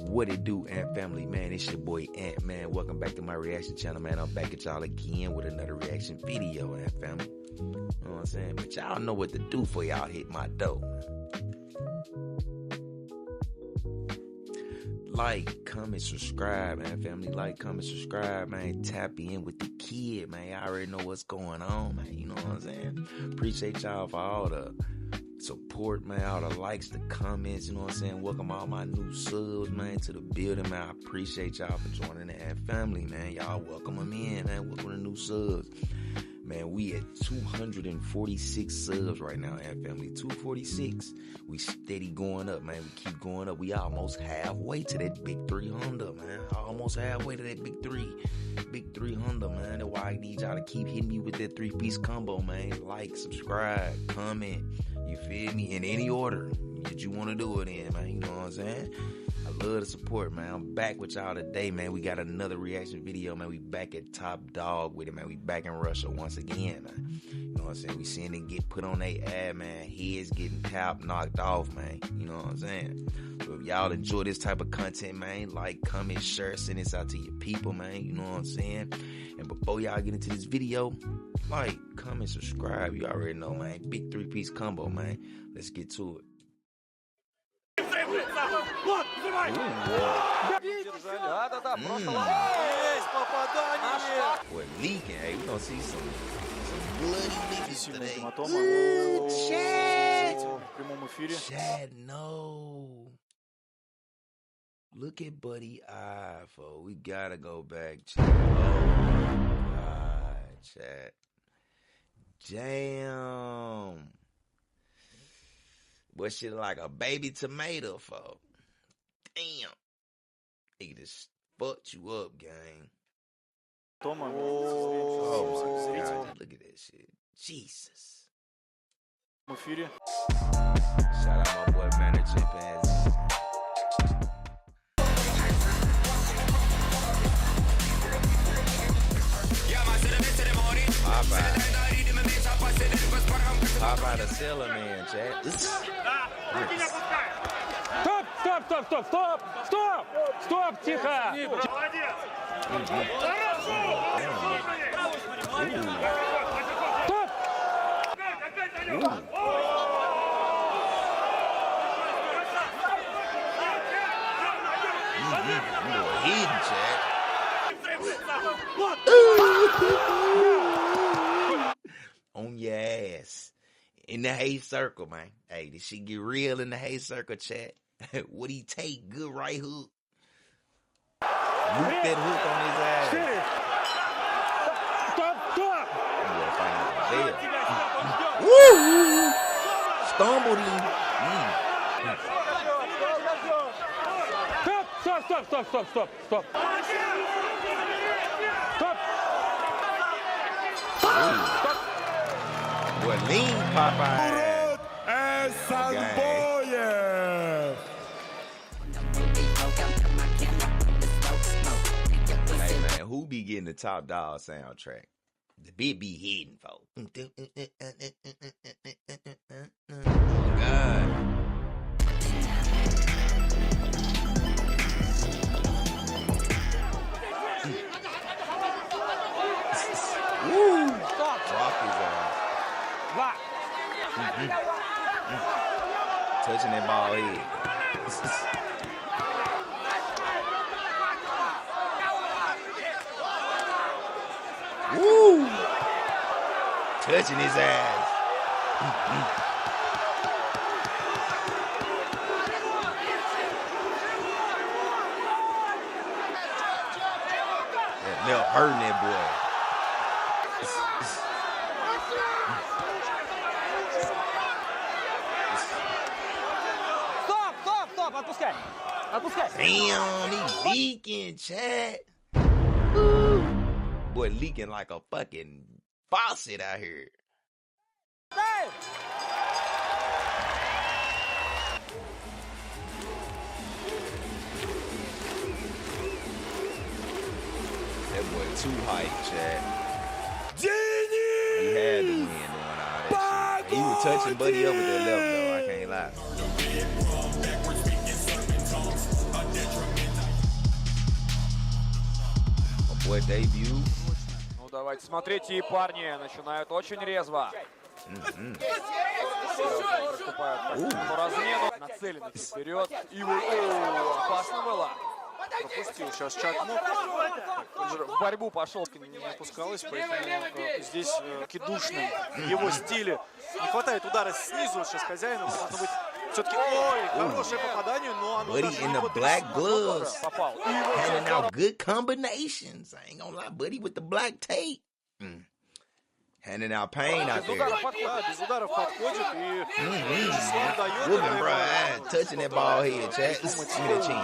What it do, Ant family, man? It's your boy Ant, man. Welcome back to my reaction channel, man. I'm back at y'all again with another reaction video, Ant family. You know what I'm saying? But y'all know what to do for y'all hit my dough. Like, comment, subscribe, man. Family, like, comment, subscribe, man. Tap in with the kid, man. Y'all already know what's going on, man. You know what I'm saying? Appreciate y'all for all the support, man, all the likes, the comments, you know what I'm saying? Welcome all my new subs, man, to the building, man. I appreciate y'all for joining the Ant family, man. Y'all welcome them in, man. Welcome the new subs. Man, we at 246 subs right now, Ant family. 246. We steady going up, man. We keep going up. We almost halfway to that big 300, man. Almost halfway to that big 300, man. That's why I need y'all to keep hitting me with that 3-piece combo, man. Like, subscribe, comment. You feel me? In any order that you want to do it in, man. You know what I'm saying? I love the support, man. I'm back with y'all today, man. We got another reaction video, man. We back at top dog with it, man. We back in Russia once again, man. You know what I'm saying? We seeing it get put on their ad, man. Heads getting tapped, knocked off, man. You know what I'm saying? So if y'all enjoy this type of content, man, like, comment, share, send this out to your people, man. You know what I'm saying? And before y'all get into this video, like, comment, subscribe. You already know, man. Big 3-piece combo, man. Let's get to it. What leaking? Hey, we gonna see some bloody leaking today. Chad, no. Look at Buddy Eye, folks. We gotta go back, Chad. Oh my God, Chad. Damn. What shit like a baby tomato, folks? Damn. He just fucked you up, gang. Oh my God. Look at that shit. Jesus. Shout out my boy Manor Chimpanzee. Popeye the Sailor Man, Chad. Стоп, тихо! Hidden, Chad. On your ass. In the hay circle, man. Hey, this shit get real in the hay circle, chat. What he take? Good right hook. Loop that hook on his ass. Woo! Stumbled him. Stop. Boy, lean Popeye. Hey man, who be getting the Top Dog soundtrack? The beat be hidden, folks. Oh God. Woo! Rock his ass. Touching that ball head. Woo! Touching his ass. That milk hurting that boy. Отпускай. Damn, he leaking, Chad. Ooh. Boy, leaking like a fucking faucet out here. That boy too hyped, Chad. He had to win doing all that shit. He was touching Buddy up with that left, though. I can't lie. what debut. Ну, давайте смотрите, и парни начинают очень резво. Выступают по размену, нацелены вперед. И опасно было. Пропустил сейчас Чакмок. В борьбу пошел. Не опускалось, поэтому здесь кидушный в его стиле. Не хватает удара снизу. Сейчас хозяину должно быть все-таки хорошее попадание, но оно Buddy даже in не the black gloves. Попал. Handing out good combinations. I ain't gonna lie, buddy with the black tape. Handing out pain out there. Да, без ударов подходит и число дает. Whooping, bro. Touching that ball head, chat. Give me the chin.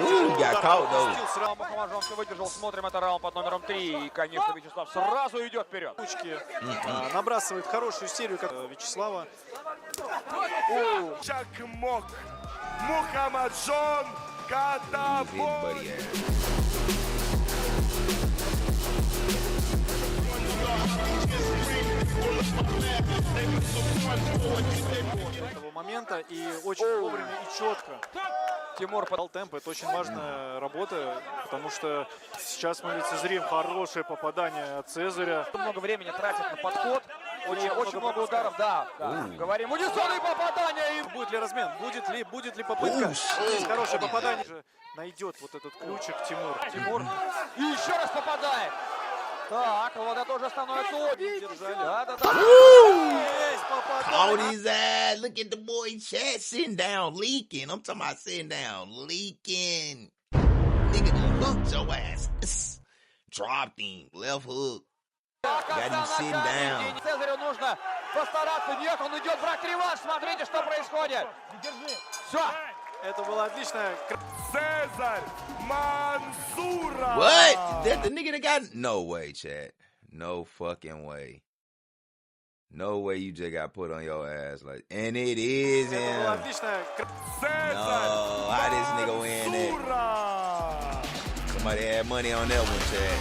Ooh, he got caught, though. Мухаммаджонский выдержал. Смотрим, это раунд под номером 3. И, конечно, Вячеслав сразу идет вперед. Набрасывает хорошую серию, как Вячеслава. Чакмок. Мухаммаджон. Катабой. Этого момента и очень вовремя и четко. Тимур подал темп. Это очень важная работа, потому что сейчас мы ведь зрим хорошее попадание от Цезаря. много времени тратит на подход. Очень много ударов, да. Говорим, унисонные попадания. И... Будет ли размен? Будет ли попытка? Здесь хорошее попадание. Найдет вот этот ключик Тимур. И еще раз попадает. Так, вот это уже становится очень. Да. Caught his ass. Look at the boy chat sitting down leaking. I'm talking about sitting down leaking. Nigga done hooked your ass. Dropped him. Left hook. Got him sitting down. Цезарю нужно постараться. Нет, он идет брать реванш. Смотрите, что происходит. Все. Это было отлично. Цезарь Мансура. What? That the nigga that got... No way, chat. No fucking way. No way you just got put on your ass like... And it is him. Это было отлично. No, how this nigga win that? Somebody had money on that one, chat.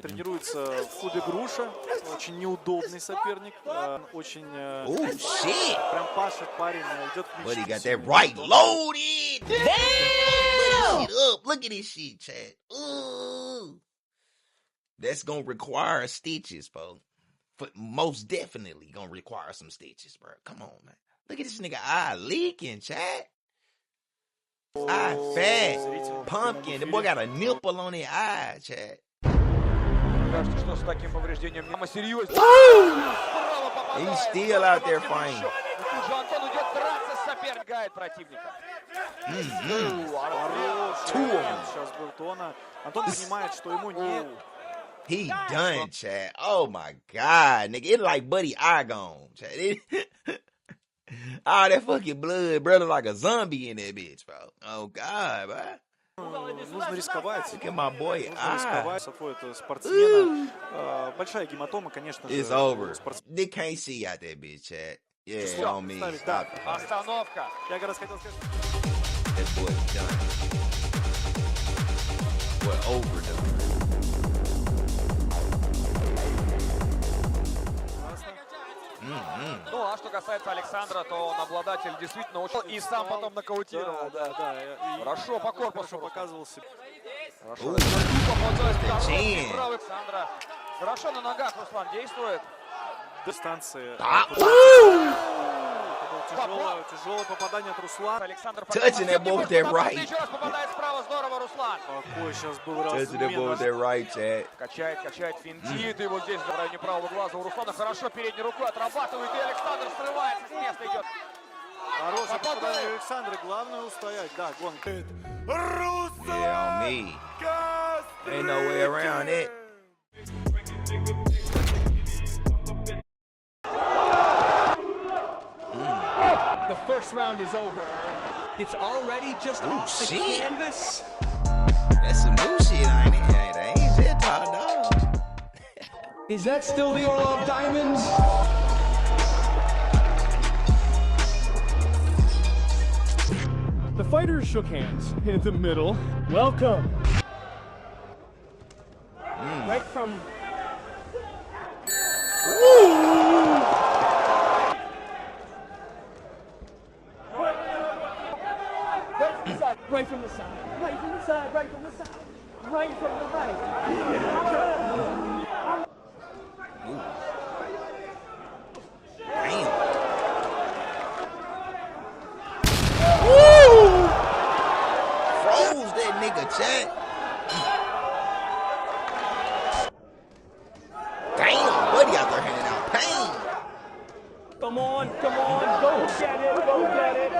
Тренируется в клубе Груша. Очень неудобный соперник. Очень прям пашет парень. Идет к But he got that right loaded. Damn! Look at this shit, chat. Ooh. That's gonna require stitches, bro. Most definitely gonna require some stitches, bro. Come on, man. Look at this nigga eye leaking, chat. Eye fat. Pumpkin. The boy got a nipple on his eye, chat. Кажется, что с таким повреждением прямо серьезно. He's still out there fighting. Тут же Антон идет драться с соперником, противника. Сейчас был Тона. Антон понимает, что ему не... He done, Chad. Oh my God, nigga. It like Buddy eye gone, Chad. All that fucking blood, brother, like a zombie in that bitch, bro. Oh God, bro. Нужно рисковать. Look at my boy. Нужно рисковать. Это спортсмена. Большая гематома, конечно же. It's over. They can't see out that bitch, Chad. Yeah, on me. Stop. Остановка. Я как раз хотел сказать. That boy done. Boy over though. Ну, а что касается Александра, то он обладатель действительно очень... И сам потом нокаутировал. Да. Хорошо по корпусу. Хорошо показывался. Хорошо. Александра. Хорошо на ногах Руслан действует. Дистанция. Тяжелое попадание от Руслана. Александр Touching that boy with that right. Еще раз попадает справа, здорово, Руслан. Какой сейчас был Touching that boy with that right, Chad. Качает, финтит. И вот здесь в районе правого глаза у Руслана хорошо передней рукой отрабатывает. И Александр срывается, с места идет. Хорошее попадание Александра. Главное устоять. Да, гонка. Yeah, on me. Ain't no way around it. The first round is over. It's already just off the canvas. That's some new shit, ain't it? That ain't shit, dog. Is that still the Orl of Diamonds? The fighters shook hands in the middle. Welcome. Right from... chat. Damn, buddy out there handing out pain. Come on, go get it, go get it.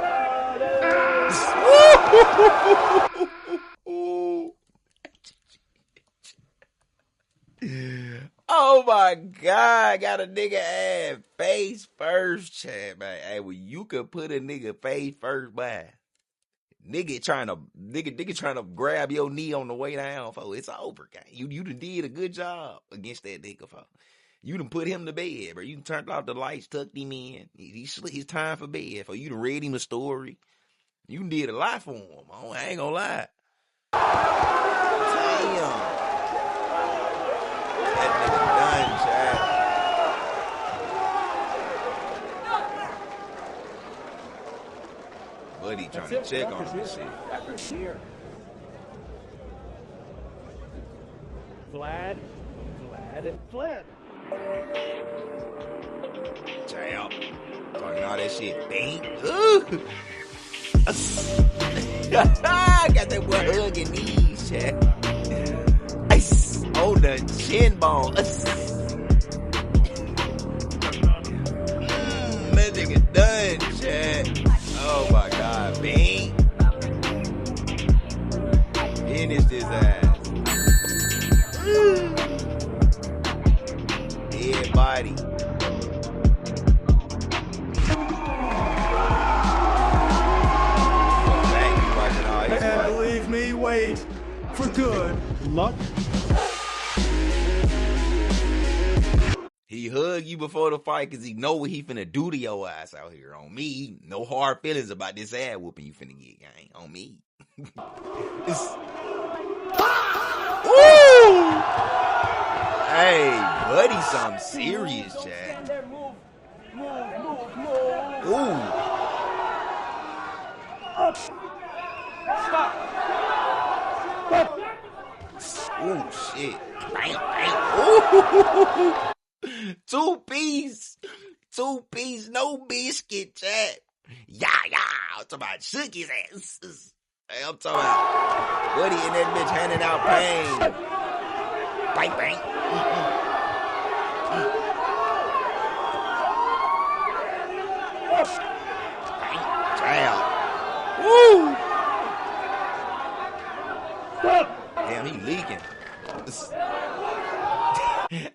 Oh my God, got a nigga ass face first, chat, man. Hey, well, you could put a nigga face first, boy. Nigga trying to grab your knee on the way down, fo. It's over, gang. You done did a good job against that nigga, fo. You done put him to bed, bro. You done turned off the lights, tucked him in. He's time for bed, fo. You done read him a story. You done did a lot for him. I ain't gonna lie. Damn. That nigga done, chat. Buddy trying to check on this shit. Here. Vlad. Damn. Talking all that shit. Bang. Ooh. Got that boy hugging knees, chat. Ice on the chin bone. That nigga done, chat. Oh my God, Bing. Finished his ass. Dead body. And believe me, wait for good luck. He hug you before the fight because he know what he finna do to your ass out here. On me, no hard feelings about this ass whooping you finna get, gang. On me. Woo! Hey, buddy, something serious, Chad. Ooh. Stop. Ooh, shit. Bam, bam. Ooh. Two piece, no biscuit, Chad. Yeah. I'm talking about shook his ass. Hey, I'm talking about buddy in that bitch handing out pain. Bang, bang. Bang, damn. Woo! Damn, he leaking.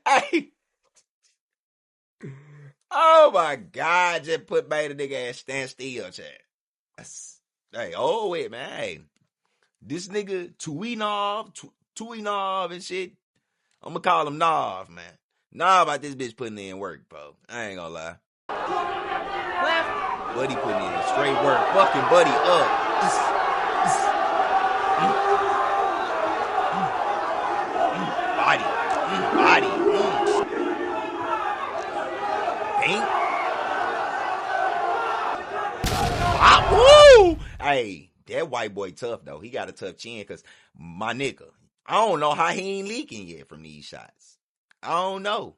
Hey. Oh my God, just put back the nigga ass stand still, Chad. Hey, oh wait, man. Hey, this nigga Tuinov and shit. I'm gonna call him Nav, man. Nav about this bitch putting in work, bro. I ain't gonna lie. Buddy putting in straight work. Fucking buddy up. Body. Pink. Woo! Hey, that white boy tough though. He got a tough chin because my nigga, I don't know how he ain't leaking yet from these shots. I don't know.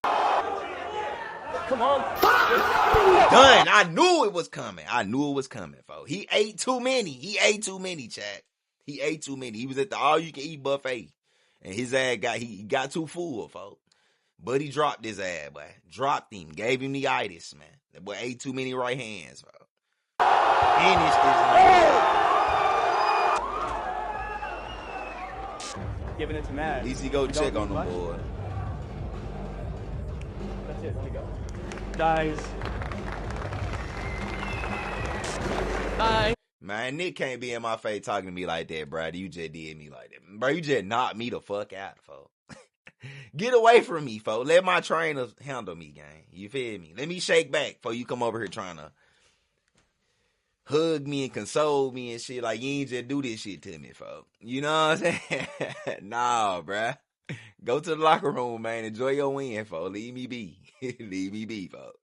Come on. Done. I knew it was coming, folks. He ate too many, Chad. He ate too many. He was at the all-you-can-eat buffet. And his ass got too full, folks. But he dropped his ass, boy. Dropped him. Gave him the itis, man. That boy ate too many right hands, folks. Finished this nigga. Giving it to Matt. At least he go check on them, boy. That's it. Let me go. Guys. Bye. Man, Nick can't be in my face talking to me like that, bro. You just did me like that. Bro, you just knocked me the fuck out, folks. Get away from me, folks. Let my trainers handle me, gang. You feel me? Let me shake back before you come over here trying to hug me and console me and shit like you ain't just do this shit to me, folks. You know what I'm saying? Nah, bruh. Go to the locker room, man. Enjoy your win, folks. Leave me be. Leave me be, folks.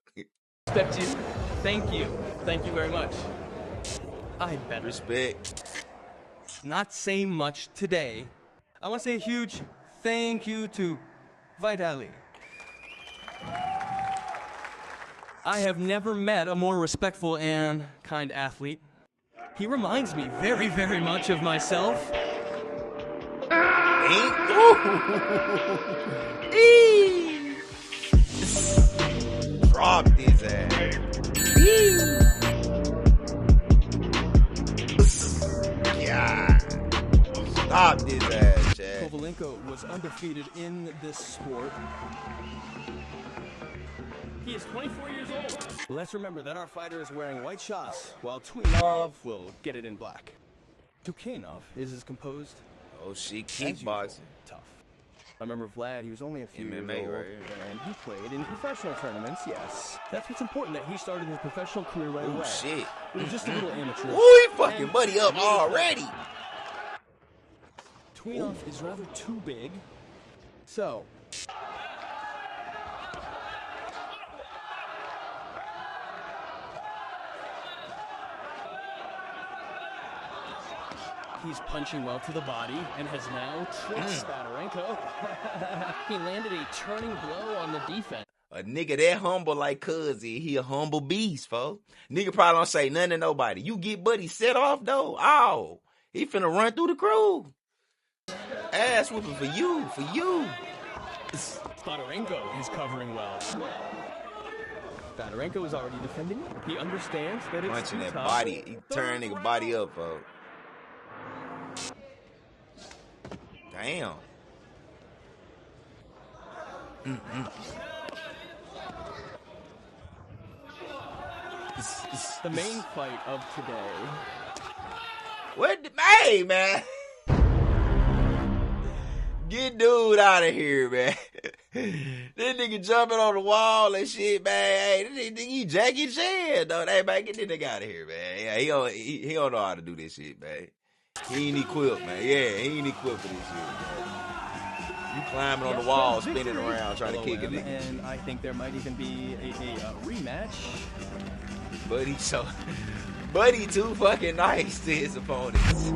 Respect you. Thank you. Thank you very much. I better Respect. not say much today. I want to say a huge thank you to Vitaly. I have never met a more respectful and kind athlete. He reminds me very, very much of myself. Dropped his ass. God. Stopped his ass, Chad. Kovalenko was undefeated in this sport. He is 24 years old. Let's remember that our fighter is wearing white shots, while Twinov will get it in black. Dukhanov is as composed. Oh, shit, as usual. kickboxing. Tough. I remember Vlad, he was only a few years MMA, old, right? and he played in professional tournaments, yes. That's what's important, that he started his professional career right away. Oh, shit. It was just a little amateur. Ooh, he fucking buddy up already. Twinov is rather too big. So, he's punching well to the body and has now tricked Spadarenko. He landed a turning blow on the defense. A nigga that humble like Cuz, he a humble beast, folks. Nigga probably don't say nothing to nobody. You get buddy set off, though. Oh, he finna run through the crew. Ass whooping for you, for you. Spadarenko is covering well. Spadarenko is already defending. He understands that it's Punching too that tough. body. He turn nigga body up, folks. Damn. The main fight of today. What? Hey, man. Get dude out of here, man. This nigga jumping on the wall and shit, man. Hey, this nigga, he Jackie Chan, though. Hey, man, get this nigga out of here, man. Yeah, he don't know how to do this shit, man. He ain't equipped, man. Yeah, he ain't equipped for this shit, man. You climbing on the wall, spinning around, trying to kick a nigga. And I think there might even be a rematch. Buddy too fucking nice to his opponents.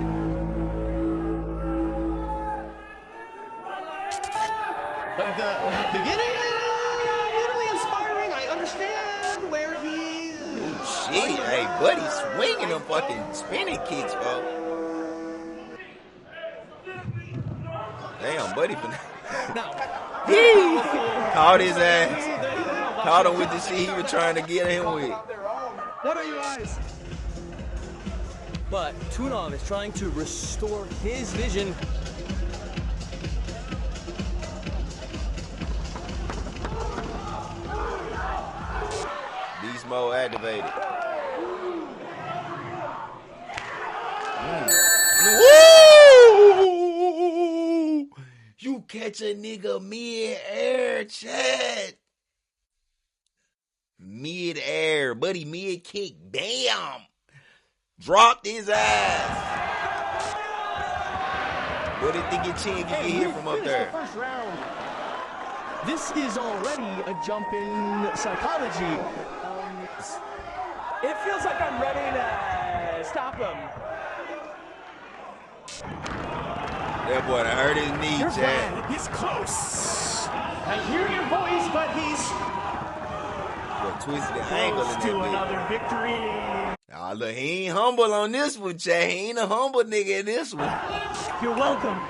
But the beginning is really inspiring. I understand where he's... Oh, shit. Hey, Buddy swinging them fucking spinning kicks, folks. Damn, Buddy. Now, Caught his ass. Caught him with the shit he was trying to get him with. what are your eyes? But Twinov is trying to restore his vision. Beast mode activated. Woo! You catch a nigga mid-air, Chad. Mid-air. Buddy mid-kick. Bam! Dropped his ass. Buddy think your chin can get hit from up there. The first round. This is already a jump in psychology. It feels like I'm ready to stop him. That boy done hurt his knee, Chad. He's close. I hear your voice, but he's Boy, twisted the angle in close that to bitch. another victory. Aw, look, he ain't humble on this one, Chad. He ain't a humble nigga in this one. You're welcome.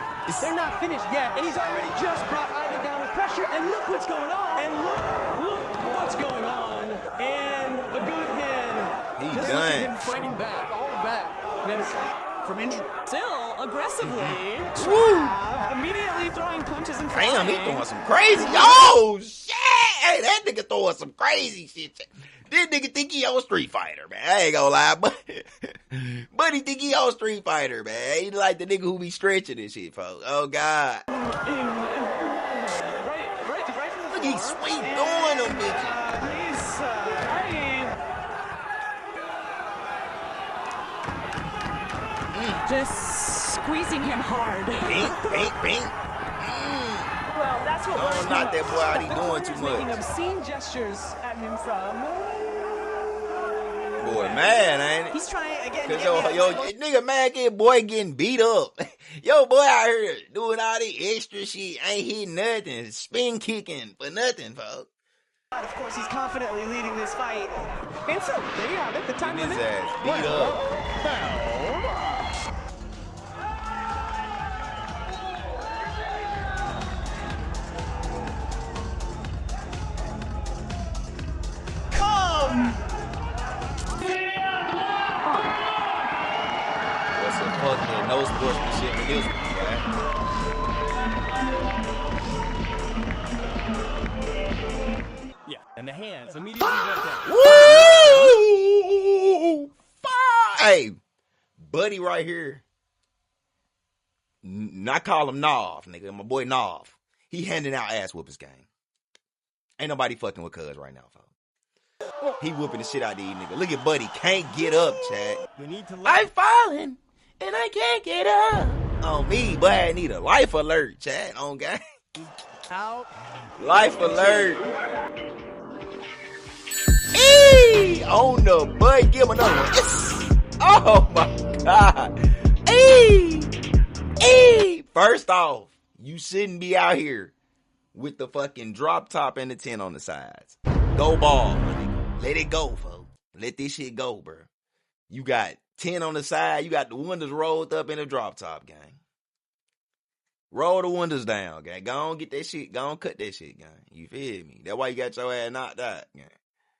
They're not finished yet, and he's already just brought Ivan down with pressure. And look what's going on. And look what's going on. And a good hand. He's Just look at done. him fighting back, all back. From injury. Still aggressively. Immediately throwing punches and Damn, he flying. throwing some crazy. Oh, shit. Hey, that nigga throwing some crazy shit. This nigga think he on Street Fighter, man. I ain't gonna lie, but he think he on Street Fighter, man. He like the nigga who be stretching this shit, folks. Oh, God. Right from the Look, he's floor. sweet throwing them bitches. He's fighting. Just squeezing him hard. Bink. Well, that's what Oh, not that boy out. He the doing too corner's making much. obscene gestures at him from. Boy, man, ain't it? He's trying again. Cause yo, nigga, man, get boy getting beat up. Yo, boy out here doing all this extra shit, ain't hitting nothing, spin kicking for nothing, folks. Of course, he's confidently leading this fight. And so, there you have it. The time His limit. ass beat up. What's the fuck that no sportsmanship in this one, Yeah, and the hands immediately went down. Woo! Hey, buddy right here. I call him Nov, nigga. My boy Nov. He handing out ass whoopers game. Ain't nobody fucking with Cuz right now, folks. He whooping the shit out of these niggas. Look at Buddy. Can't get up, Chad. You need to I'm falling, and I can't get up. On me, boy, I need a life alert, Chad. On game. out. Life alert. Eee! On the butt. Give him another one. Yes. Oh, my God. Eee! Eee! First off, you shouldn't be out here with the fucking drop top and the 10 on the sides. Go ball, my nigga. Let it go, folks. Let this shit go, bro. You got 10 on the side. You got the windows rolled up in the drop top, gang. Roll the windows down, gang. Go on, get that shit. Go on, cut that shit, gang. You feel me? That's why you got your ass knocked out, gang.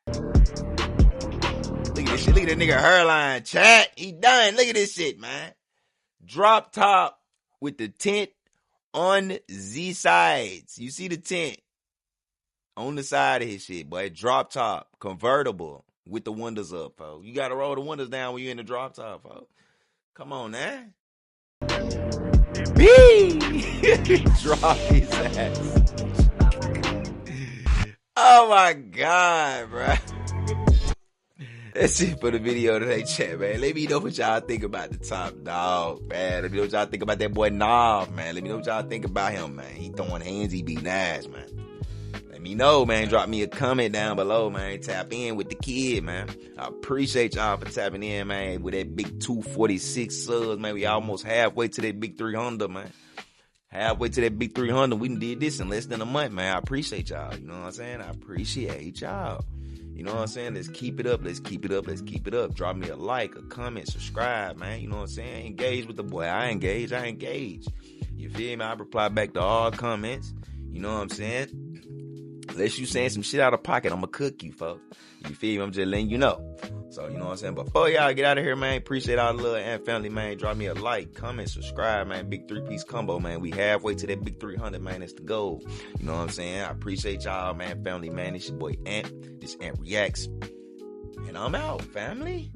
Look at this shit. Look at that nigga hairline, chat. He done. Look at this shit, man. Drop top with the tent on the sides. You see the tent on the side of his shit, boy. Drop top, convertible with the windows up, folks. You got to roll the windows down when you're in the drop top, folks. Come on, now. B! Drop his ass. Oh, my God, bro. That's it for the video today, chat, man. Let me know what y'all think about the top dog, man. Let me know what y'all think about that boy Nov, man. Let me know what y'all think about him, man. He throwing hands, he beating ass, man. Let me know, man. Drop me a comment down below, man. Tap in with the kid, man. I appreciate y'all for tapping in, man, with that big 246 subs, man. We almost halfway to that big 300, man. Halfway to that big 300. We done did this in less than a month, man. I appreciate y'all. You know what I'm saying? I appreciate y'all. You know what I'm saying? Let's keep it up. Let's keep it up. Let's keep it up. Drop me a like, a comment, subscribe, man. You know what I'm saying? Engage with the boy. I engage. You feel me? I reply back to all comments. You know what I'm saying? Unless you saying some shit out of pocket, I'm going to cook you, folks. You feel me? I'm just letting you know. So, you know what I'm saying? But before y'all get out of here, man, appreciate all the love and family, man. Drop me a like, comment, subscribe, man. Big 3-piece combo, man. We halfway to that big 300, man. That's the goal. You know what I'm saying? I appreciate y'all, man. Family, man. It's your boy Ant. This Ant Reacts. And I'm out, family.